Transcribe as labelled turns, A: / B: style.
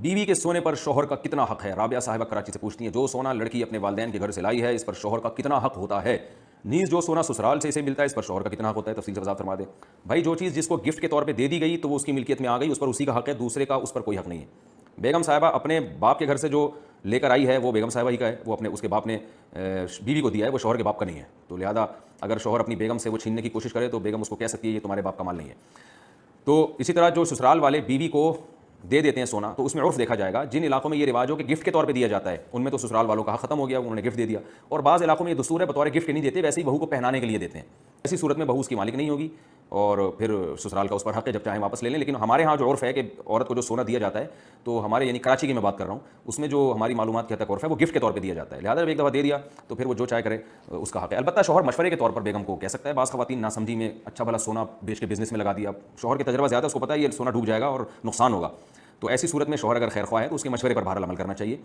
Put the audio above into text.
A: بیوی کے سونے پر شوہر کا کتنا حق ہے؟ رابعہ صاحبہ کراچی سے پوچھتی ہیں جو سونا لڑکی اپنے والدین کے گھر سے لائی ہے اس پر شوہر کا کتنا حق ہوتا ہے؟ نیز جو سونا سسرال سے اسے ملتا ہے اس پر شوہر کا کتنا حق ہوتا ہے؟ تفصیل سے وضاحت فرما دیں۔ بھائی جو چیز جس کو گفٹ کے طور پہ دے دی گئی تو وہ اس کی ملکیت میں آ گئی، اس پر اسی کا حق ہے، دوسرے کا اس پر کوئی حق نہیں ہے۔ بیگم صاحبہ اپنے باپ کے گھر سے جو لے کر آئی ہے وہ بیگم صاحبہ ہی کا ہے، وہ اپنے اس کے باپ نے بیوی کو دیا ہے، وہ شوہر کے باپ کا نہیں ہے، تو لہذا اگر شوہر اپنی بیگم سے وہ چھیننے کی کوشش کرے تو بیگم اس کو کہہ سکتی ہے یہ تمہارے باپ کا مال نہیں ہے۔ تو اسی طرح جو سسرال والے بیوی کو دے دیتے ہیں سونا تو اس میں عرف دیکھا جائے گا، جن علاقوں میں یہ رواج ہو کہ گفٹ کے طور پہ دیا جاتا ہے ان میں تو سسرال والوں کا حق ختم ہو گیا، انہوں نے گفٹ دے دیا، اور بعض علاقوں میں یہ دستور ہے بطور گفٹ کے نہیں دیتے، ویسے ہی بہو کو پہنانے کے لیے دیتے ہیں، ایسی صورت میں بہو اس کی مالک نہیں ہوگی اور پھر سسرال کا اس پر حق ہے جب چاہیں واپس لے لیں۔ لیکن ہمارے ہاں جو عرف ہے کہ عورت کو جو سونا دیا جاتا ہے تو ہمارے یعنی کراچی کی میں بات کر رہا ہوں، اس میں جو ہماری معلومات کے حد تک عرف ہے وہ گفٹ کے طور پہ دیا جاتا ہے، لہٰذا جب ایک دفعہ دے دیا تو پھر وہ جو چاہے کرے اس کا حق ہے۔ البتہ شوہر مشورے کے طور پر بیگم کو کہہ سکتا ہے، بعض خواتین ناسمجھی میں اچھا بھلا سونا بیچ کے بزنس میں لگا دیا، شوہر کے تجربہ زیادہ، اس کو پتہ ہے یہ سونا ڈوب جائے گا اور نقصان ہوگا، تو ایسی صورت میں شوہر اگر خیر خواہ ہے تو اس کے مشورے پر بہرحال عمل کرنا چاہیے۔